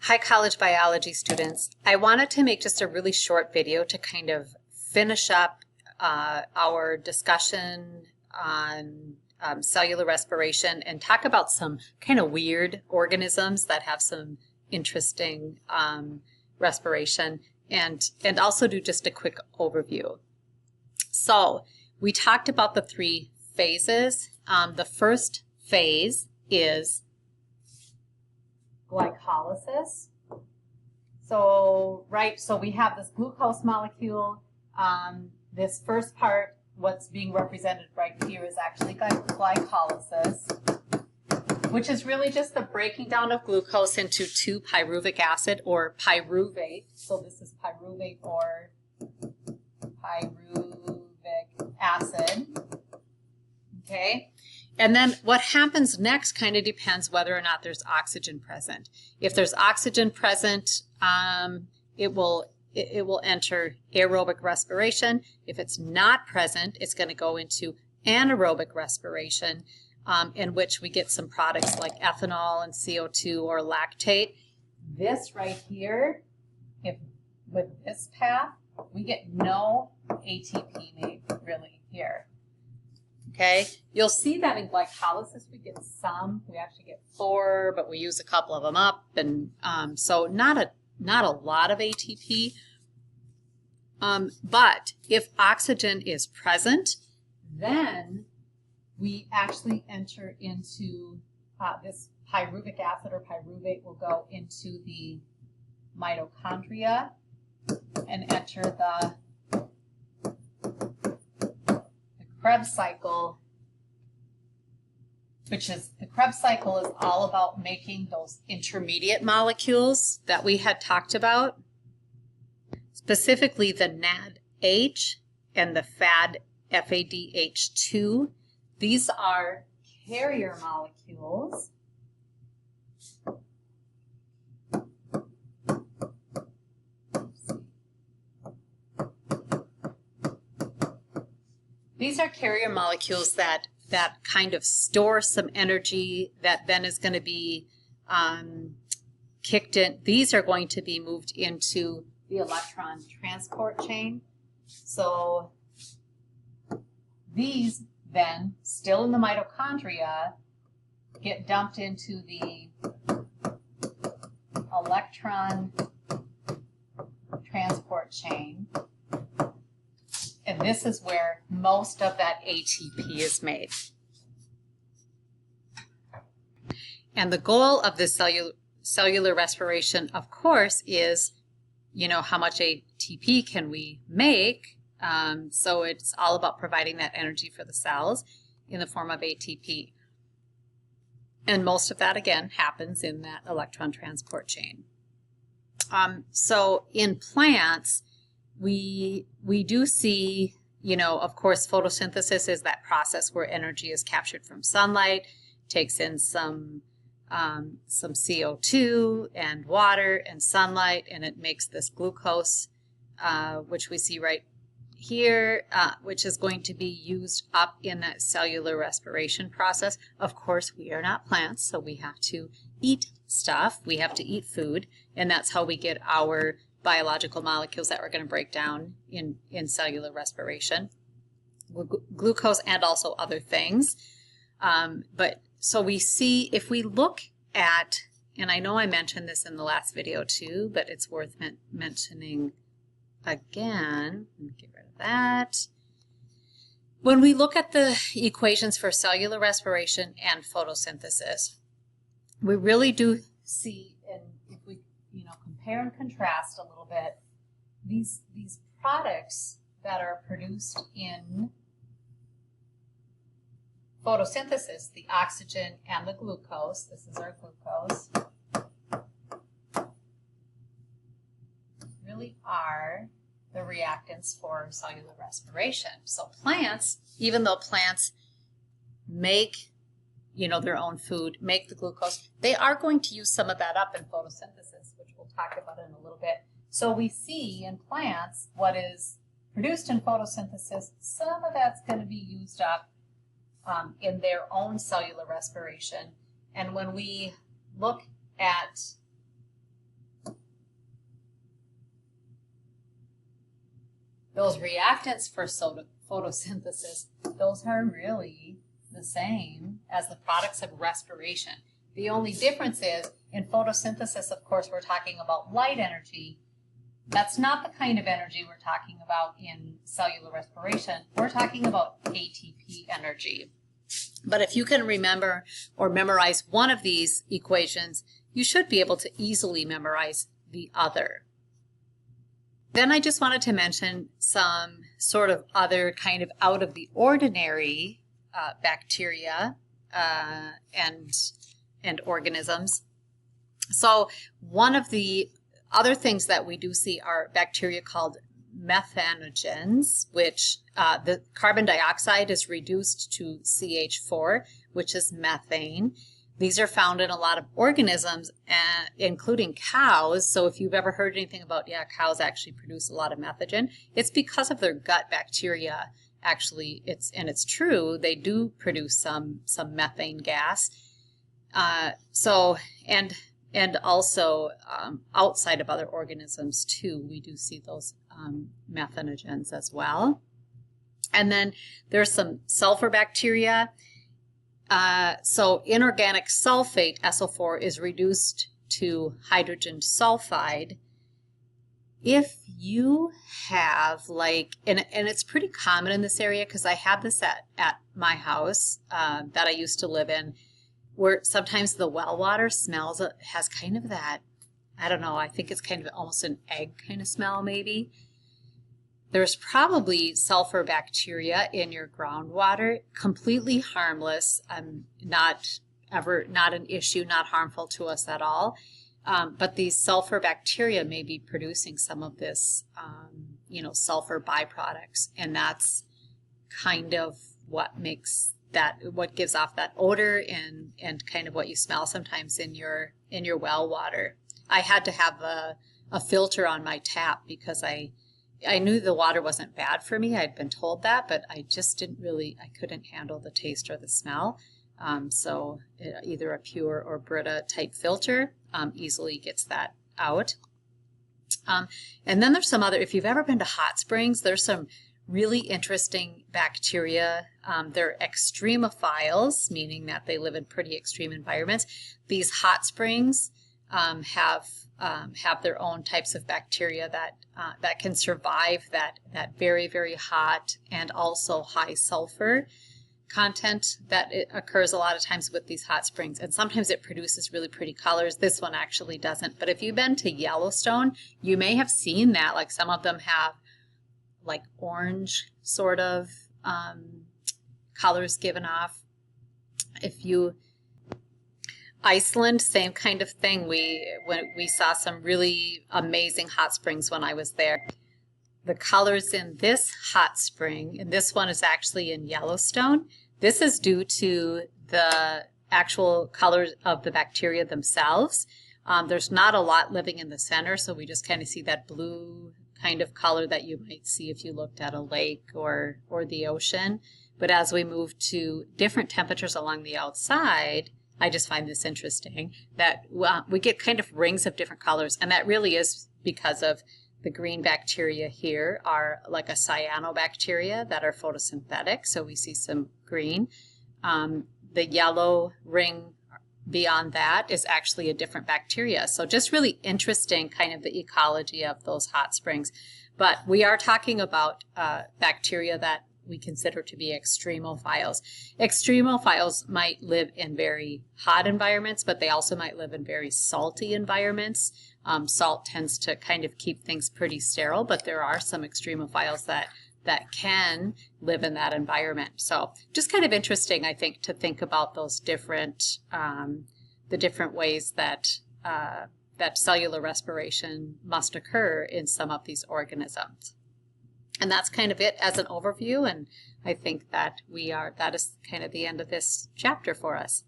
Hi, college biology students. I wanted to make just a really short video to kind of finish up our discussion on cellular respiration and talk about some kind of weird organisms that have some interesting respiration and also do just a quick overview. So we talked about the three phases. The first phase is glycolysis. So we have this glucose molecule. This first part, what's being represented right here, is actually glycolysis, which is really just the breaking down of glucose into 2-pyruvic acid or pyruvate. So this is pyruvate or pyruvic acid. Okay. And then what happens next kind of depends whether or not there's oxygen present. If there's oxygen present, it will enter aerobic respiration. If it's not present, it's going to go into anaerobic respiration, in which we get some products like ethanol and CO2 or lactate. This right here, with this path, we get no ATP made really here. Okay, you'll see that in glycolysis we get some. We actually get 4, but we use a couple of them up, and so not a lot of ATP. But if oxygen is present, then we actually enter into this pyruvic acid or pyruvate will go into the mitochondria and enter the Krebs cycle, which is the Krebs cycle is all about making those intermediate molecules that we had talked about, specifically the NADH and the FADH2. These are carrier molecules. These are carrier molecules that kind of store some energy that then is going to be kicked in. These are going to be moved into the electron transport chain. So these then, still in the mitochondria, get dumped into the electron transport chain. And this is where most of that ATP is made. And the goal of this cellular respiration, of course, is, how much ATP can we make? So it's all about providing that energy for the cells in the form of ATP. And most of that, again, happens in that electron transport chain. So in plants, we do see, of course, photosynthesis is that process where energy is captured from sunlight, takes in some CO2 and water and sunlight, and it makes this glucose, which we see right here, which is going to be used up in that cellular respiration process. Of course, we are not plants, so we have to eat stuff. We have to eat food, and that's how we get our biological molecules that we're going to break down in cellular respiration, glucose and also other things. But so we see, if we look at, and I know I mentioned this in the last video too, but it's worth mentioning again. Let me get rid of that. When we look at the equations for cellular respiration and photosynthesis, we really do see, and if we compare and contrast a little bit, these products that are produced in photosynthesis, the oxygen and the glucose, this is our glucose, really are the reactants for cellular respiration. So plants, even though plants make their own food, make the glucose, they are going to use some of that up in photosynthesis, which we'll talk about in a little bit. So we see in plants what is produced in photosynthesis, some of that's going to be used up in their own cellular respiration. And when we look at those reactants for photosynthesis, those are really the same as the products of respiration. The only difference is in photosynthesis, of course, we're talking about light energy. That's not the kind of energy we're talking about in cellular respiration. We're talking about ATP energy. But if you can remember or memorize one of these equations, you should be able to easily memorize the other. Then I just wanted to mention some sort of other kind of out of the ordinary bacteria and organisms. So one of the other things that we do see are bacteria called methanogens, which the carbon dioxide is reduced to CH4, which is methane. These are found in a lot of organisms, including cows. So if you've ever heard anything about, cows actually produce a lot of methanogen, it's because of their gut bacteria. Actually, it's true, they do produce some methane gas. And also outside of other organisms too, we do see those methanogens as well. And then there's some sulfur bacteria. So inorganic sulfate, SO4, is reduced to hydrogen sulfide. If you have and it's pretty common in this area because I have this at my house that I used to live in, where sometimes the well water has kind of that, I don't know, I think it's kind of almost an egg kind of smell maybe. There's probably sulfur bacteria in your groundwater, completely harmless, not an issue, not harmful to us at all. But these sulfur bacteria may be producing some of this, sulfur byproducts, and that's kind of what gives off that odor and kind of what you smell sometimes in your well water. I had to have a filter on my tap because I knew the water wasn't bad for me. I'd been told that, but I just I couldn't handle the taste or the smell. So either a Pure or Brita type filter easily gets that out. And then there's some other, if you've ever been to hot springs, there's some really interesting bacteria. They're extremophiles, meaning that they live in pretty extreme environments. These hot springs have their own types of bacteria that can survive that very, very hot and also high sulfur content that occurs a lot of times with these hot springs. And sometimes it produces really pretty colors. This one actually doesn't. But if you've been to Yellowstone, you may have seen that. Like some of them have like orange sort of colors given off. Iceland, same kind of thing. We saw some really amazing hot springs when I was there. The colors in this hot spring, and this one is actually in Yellowstone, this is due to the actual colors of the bacteria themselves. There's not a lot living in the center, so we just kind of see that blue kind of color that you might see if you looked at a lake or the ocean. But as we move to different temperatures along the outside, I just find this interesting that we get kind of rings of different colors, and that really is because of the green bacteria here are like a cyanobacteria that are photosynthetic, so we see some green. The yellow ring beyond that is actually a different bacteria. So just really interesting kind of the ecology of those hot springs. But we are talking about bacteria that we consider to be extremophiles. Extremophiles might live in very hot environments, but they also might live in very salty environments. Salt tends to kind of keep things pretty sterile, but there are some extremophiles that can live in that environment. So just kind of interesting, I think, to think about those different, the different ways that cellular respiration must occur in some of these organisms. And that's kind of it as an overview, and I think that that is kind of the end of this chapter for us.